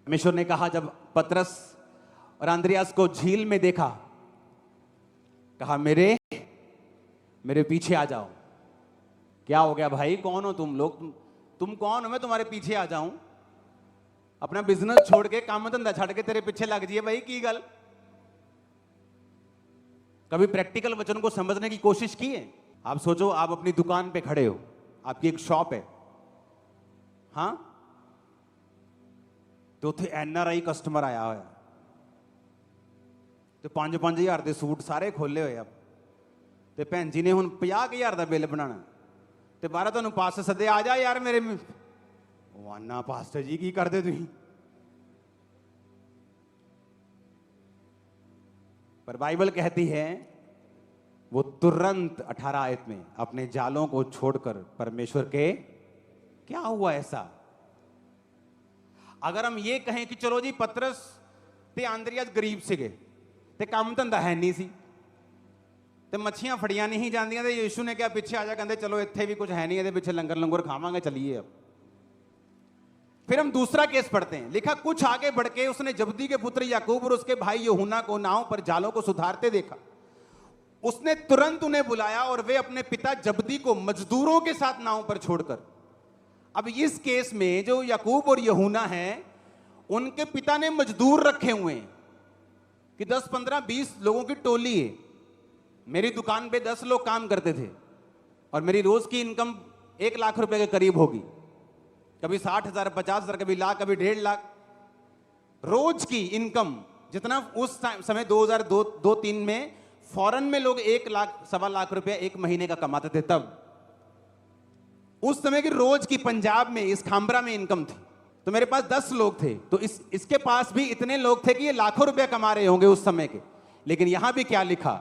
परमेश्वर ने कहा, जब पतरस और अंद्रियास को झील में देखा, कहा मेरे पीछे आ जाओ। क्या हो गया भाई, कौन हो तुम लोग? तुम कौन हो, मैं तुम्हारे पीछे आ जाऊं? अपना बिजनेस छोड़ के, काम धंधा छड़ के तेरे पीछे लग जाइए भाई, की गल? कभी प्रैक्टिकल वचन को समझने की कोशिश की है? आप सोचो, आप अपनी दुकान पे खड़े हो, आपकी एक शॉप है, हाँ, तो उत्थे NRI कस्टमर आया होया, तो 5-5 हज़ार के सूट सारे खोले हुए। अब तो भैन जी ने हुण 50,000 का बिल बनाना, तो बाहर तुहानू पास सदे, आ जा यार मेरे। वाना पास्टर जी की करदे तुसीं? पर बाइबल कहती है वो तुरंत 18 आयत में अपने जालों को छोड़कर परमेश्वर के, क्या हुआ ऐसा? अगर हम ये कहें कि चलो जी पतरस ते अंद्रियास गरीब सिगे ते काम धंधा है नहीं सी, ते मच्छियां फड़ियां नहीं जांदियां, ते यीशु ने क्या पीछे आ जा, कहते चलो इत्थे भी कुछ है नहीं, ये पीछे लंगर लंगर खावांगे, चलिए। अब फिर हम दूसरा केस पढ़ते हैं, लिखा कुछ आगे बढ़ के उसने जब्दी के पुत्र याकूब और उसके भाई यूहन्ना को नाव पर जालों को सुधारते देखा। उसने तुरंत उन्हें बुलाया और वे अपने पिता जब्दी को मजदूरों के साथ नाव पर छोड़कर, अब इस केस में जो याकूब और यूहन्ना हैं, उनके पिता ने मजदूर रखे हुए हैं कि 10, 15, 20 लोगों की टोली है। मेरी दुकान पे 10 लोग काम करते थे और मेरी रोज की इनकम 1 लाख रुपए के करीब होगी, कभी 60,000, 50,000, कभी लाख, कभी 1.5 लाख रोज की इनकम। जितना उस समय 2002-3 में फॉरेन में लोग 1 लाख, 1.25 लाख रुपया एक महीने का कमाते थे। तब उस समय की रोज की पंजाब में, इस खामबरा में इनकम थी। तो मेरे पास 10 लोग थे, तो इसके पास भी इतने लोग थे कि ये लाखों रुपया कमा रहे होंगे उस समय के। लेकिन यहां भी क्या लिखा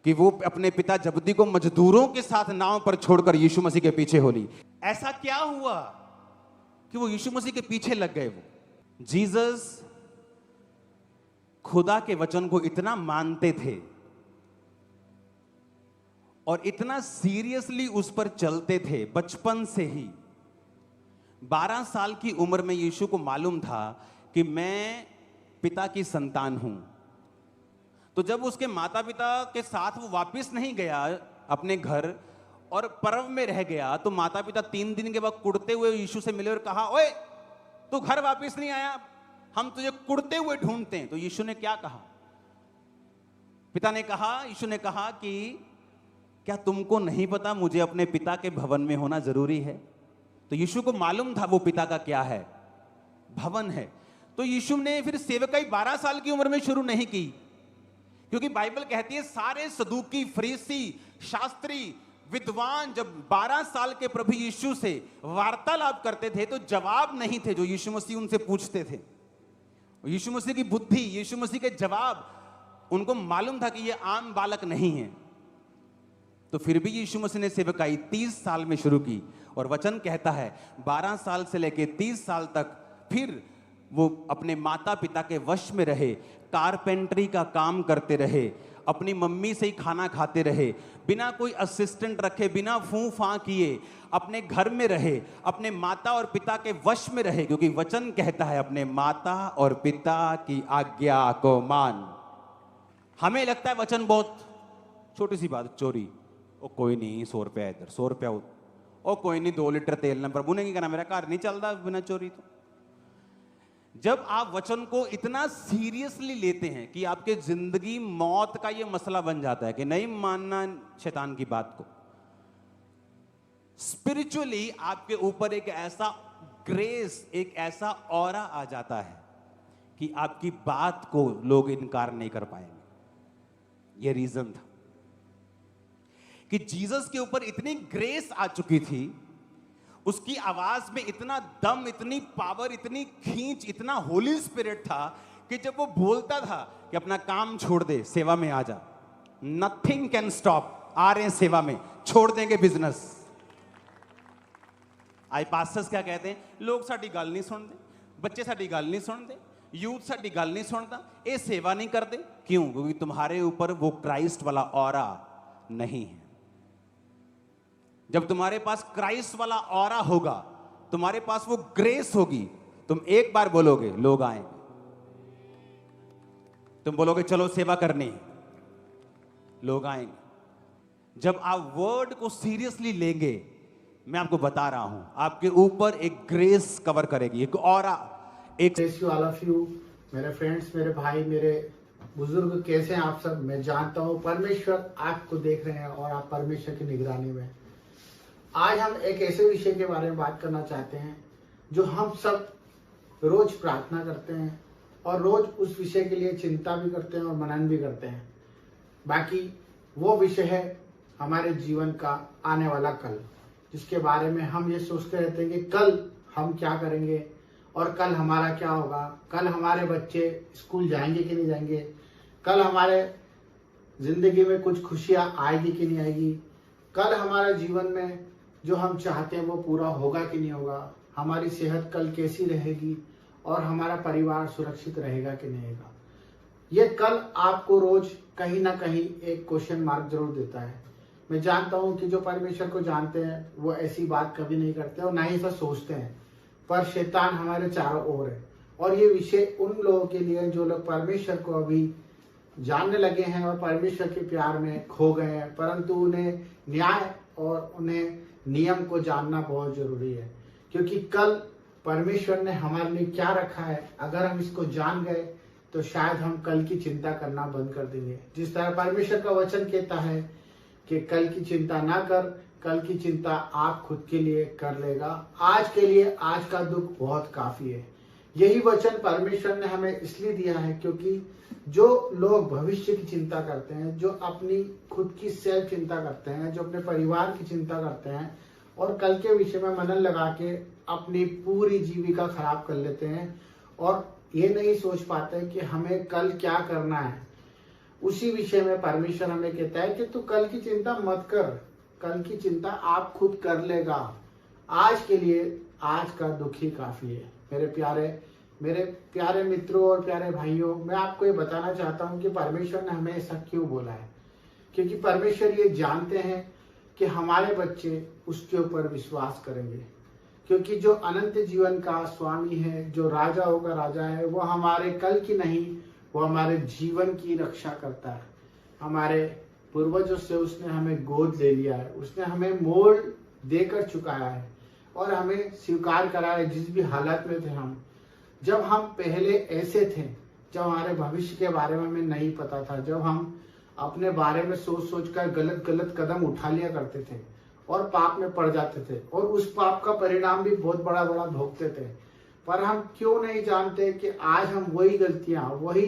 कि वो अपने पिता जब्दी को मजदूरों के साथ नाव पर छोड़कर यीशु मसीह के पीछे हो ली। ऐसा क्या हुआ कि वो यीशु मसीह के पीछे लग गए? वो जीसस खुदा के वचन को इतना मानते थे और इतना सीरियसली उस पर चलते थे बचपन से ही। 12 साल की उम्र में यीशु को मालूम था कि मैं पिता की संतान हूं। तो जब उसके माता पिता के साथ वो वापस नहीं गया अपने घर और पर्व में रह गया, तो माता पिता 3 दिन के बाद कुड़ते हुए यीशु से मिले और कहा, ओए तू घर वापस नहीं आया, हम तुझे कुड़ते हुए ढूंढते हैं। तो यीशु ने क्या कहा? पिता ने कहा, यीशु ने कहा कि क्या तुमको नहीं पता मुझे अपने पिता के भवन में होना जरूरी है? तो यीशु को मालूम था वो पिता का क्या है, भवन है। तो यीशु ने फिर सेवकाई 12 साल की उम्र में शुरू नहीं की, क्योंकि बाइबल कहती है सारे सदूकी, फरीसी, शास्त्री, विद्वान जब 12 साल के प्रभु यीशु से वार्तालाप करते थे तो जवाब नहीं थे जो यीशु मसीह उनसे पूछते थे। यीशु मसीह की बुद्धि, यीशु मसीह के जवाब, उनको मालूम था कि ये आम बालक नहीं है। तो फिर भी यीशु मसीह ने सेवकाई 30 साल में शुरू की, और वचन कहता है 12 साल से लेकर 30 साल तक फिर वो अपने माता पिता के वश में रहे, कारपेंटरी का काम करते रहे, अपनी मम्मी से ही खाना खाते रहे, बिना कोई असिस्टेंट रखे, बिना फूं फां किए अपने घर में रहे, अपने माता और पिता के वश में रहे, क्योंकि वचन कहता है अपने माता और पिता की आज्ञा को मान। हमें लगता है वचन बहुत छोटी सी बात, चोरी, ओ कोई नहीं 100 रुपया इधर, 100 रुपया उधर, ओ कोई नहीं 2 लीटर तेल ना, प्रभु ने क्या कहना, मेरा घर नहीं चलता बिना चोरी। तो जब आप वचन को इतना सीरियसली लेते हैं कि आपके जिंदगी मौत का यह मसला बन जाता है कि नहीं मानना शैतान की बात को, स्पिरिचुअली आपके ऊपर एक ऐसा ग्रेस, एक ऐसा ऑरा आ जाता है कि आपकी बात को लोग इनकार नहीं कर पाएंगे। यह रीजन था कि जीसस के ऊपर इतनी ग्रेस आ चुकी थी, उसकी आवाज में इतना दम, इतनी पावर, इतनी खींच, इतना होली स्पिरिट था कि जब वो बोलता था कि अपना काम छोड़ दे, सेवा में आ जा, नथिंग कैन स्टॉप, आ रहे हैं सेवा में, छोड़ देंगे बिजनेस। आज पास्टर्स क्या कहते हैं, लोग साडी गल नहीं सुनते, बच्चे साडी गल नहीं सुनते, यूथ साडी गल नहीं सुनता, ये सेवा नहीं करते। क्यों? क्योंकि तुम्हारे ऊपर वो क्राइस्ट वाला ऑरा नहीं है। जब तुम्हारे पास क्राइस्ट वाला ऑरा होगा, तुम्हारे पास वो ग्रेस होगी, तुम एक बार बोलोगे, लोग आएंगे। तुम बोलोगे चलो सेवा करनी, लोग आएंगे। जब आप वर्ड को सीरियसली लेंगे, मैं आपको बता रहा हूं, आपके ऊपर एक ग्रेस कवर करेगी, एक ऑरा, एक ऑल ऑफ यू, मेरे फ्रेंड्स, मेरे भाई, मेरे बुजुर्ग, कैसे हैं आप सब। मैं जानता हूं परमेश्वर आपको देख रहे हैं और आप परमेश्वर की निगरानी में। आज हम एक ऐसे विषय के बारे में बात करना चाहते हैं जो हम सब रोज प्रार्थना करते हैं और रोज उस विषय के लिए चिंता भी करते हैं और मनन भी करते हैं। बाकी वो विषय है हमारे जीवन का आने वाला कल, जिसके बारे में हम ये सोचते रहते हैं कि कल हम क्या करेंगे और कल हमारा क्या होगा, कल हमारे बच्चे स्कूल जाएंगे कि नहीं जाएंगे, कल हमारे जिंदगी में कुछ खुशियां आएगी कि नहीं आएगी, कल हमारे जीवन में जो हम चाहते हैं वो पूरा होगा कि नहीं होगा, हमारी सेहत कल कैसी रहेगी और हमारा परिवार सुरक्षित रहेगा कि नहीं रहेगा। ये कल आपको रोज कहीं ना कहीं एक क्वेश्चन मार्क जरूर देता है। मैं जानता हूं कि जो परमेश्वर को जानते हैं वो ऐसी बात कभी नहीं करते और ना ही ऐसा सोचते हैं, पर शैतान हमारे चारों ओर है। और ये विषय उन लोगों के लिए जो लोग परमेश्वर को अभी जानने लगे हैं और परमेश्वर के प्यार में खो गए हैं, परंतु उन्हें न्याय और उन्हें नियम को जानना बहुत जरूरी है। क्योंकि कल परमेश्वर ने हमारे लिए क्या रखा है, अगर हम इसको जान गए तो शायद हम कल की चिंता करना बंद कर देंगे। जिस तरह परमेश्वर का वचन कहता है कि कल की चिंता ना कर, कल की चिंता आप खुद के लिए कर लेगा, आज के लिए आज का दुख बहुत काफी है। यही वचन परमेश्वर ने हमें इसलिए दिया है क्योंकि जो लोग भविष्य की चिंता करते हैं, जो अपनी खुद की सेल्फ चिंता करते हैं, जो अपने परिवार की चिंता करते हैं और कल के विषय में मनन लगा के अपनी पूरी जीविका खराब कर लेते हैं और ये नहीं सोच पाते कि हमें कल क्या करना है, उसी विषय में परमेश्वर हमें कहता है कि तू कल की चिंता मत कर, कल की चिंता आप खुद कर लेगा, आज के लिए आज का दुख ही काफी है। मेरे प्यारे मित्रों और प्यारे भाइयों, मैं आपको ये बताना चाहता हूँ कि परमेश्वर ने हमें ऐसा क्यों बोला है। क्योंकि परमेश्वर ये जानते हैं कि हमारे बच्चे उसके ऊपर विश्वास करेंगे। क्योंकि जो अनंत जीवन का स्वामी है, जो राजा होगा राजा है, वो हमारे कल की नहीं, वो हमारे जीवन की रक्षा करता है। हमारे पूर्वजों से उसने हमें गोद ले लिया है, उसने हमें मोल देकर चुकाया है और हमें स्वीकार करा है जिस भी हालत में थे हम। जब हम पहले ऐसे थे, जब हमारे भविष्य के बारे में हमें नहीं पता था, जब हम अपने बारे में सोच सोच कर गलत गलत कदम उठा लिया करते थे और पाप में पड़ जाते थे और उस पाप का परिणाम भी बहुत बड़ा बड़ा भोगते थे। पर हम क्यों नहीं जानते कि आज हम वही गलतियां, वही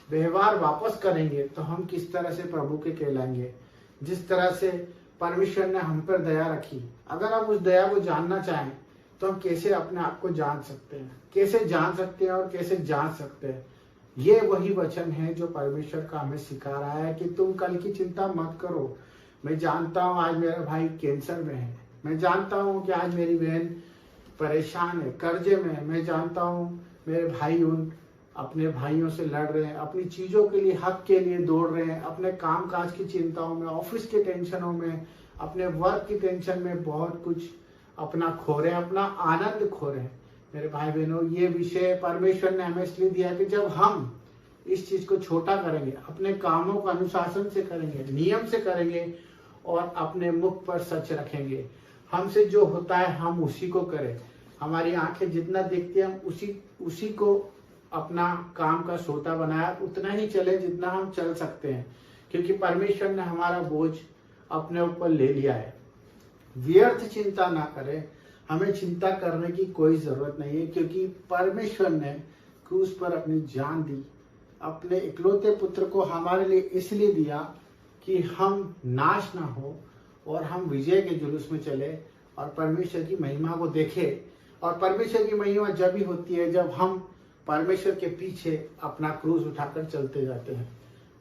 व्यवहार वापस करेंगे तो हम किस तरह से प्रभु के कहलाएंगे। जिस तरह से परमेश्वर ने हम पर दया रखी, अगर हम उस दया को जानना चाहें तो हम कैसे अपने आप को जान सकते हैं, कैसे जान सकते हैं और कैसे जान सकते हैं। ये वही वचन है जो परमेश्वर का हमें सिखा रहा है कि तुम कल की चिंता मत करो। मैं जानता हूँ आज मेरा भाई कैंसर में है, मैं जानता हूँ कि आज मेरी बहन परेशान है, कर्जे में है, मैं जानता हूँ मेरे भाई उन अपने भाइयों से लड़ रहे हैं, अपनी चीजों के लिए, हक के लिए दौड़ रहे हैं, अपने काम काज की चिंताओं में, ऑफिस के टेंशनों में, अपने वर्क की टेंशन में बहुत कुछ अपना खो रहे हैं, अपना आनंद खो रहे हैं। मेरे भाई बहनों, ये विषय परमेश्वर ने हमें इसलिए दिया कि जब हम इस चीज को छोटा करेंगे, अपने कामों को अनुशासन से करेंगे, नियम से करेंगे और अपने मुख पर सच रखेंगे, हमसे जो होता है हम उसी को करें। हमारी आंखें जितना देखती हैं हम उसी को अपना काम का सोता बनाया, उतना ही चले जितना हम चल सकते हैं। क्योंकि परमेश्वर ने हमारा बोझ अपने ऊपर ले लिया है। व्यर्थ चिंता ना करें, हमें चिंता करने की कोई जरूरत नहीं है, क्योंकि परमेश्वर ने क्रूस पर अपनी जान दी, अपने इकलौते पुत्र को हमारे लिए इसलिए दिया कि हम नाश ना हो और हम विजय के जुलूस में चले और परमेश्वर की महिमा को देखें। और परमेश्वर की महिमा जब ही होती है जब हम परमेश्वर के पीछे अपना क्रूस उठाकर चलते जाते हैं।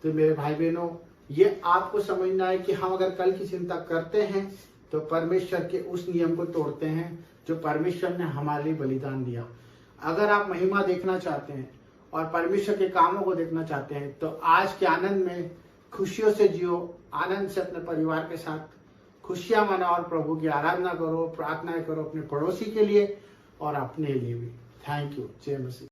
तो मेरे भाई बहनों, ये आपको समझना है कि हम अगर कल की चिंता करते हैं तो परमेश्वर के उस नियम को तोड़ते हैं जो परमेश्वर ने हमारे लिए बलिदान दिया। अगर आप महिमा देखना चाहते हैं और परमेश्वर के कामों को देखना चाहते हैं तो आज के आनंद में खुशियों से जियो, आनंद से अपने परिवार के साथ खुशियां मनाओ और प्रभु की आराधना करो, प्रार्थनाएं करो अपने पड़ोसी के लिए और अपने लिए भी। Thank you. जय मसीह।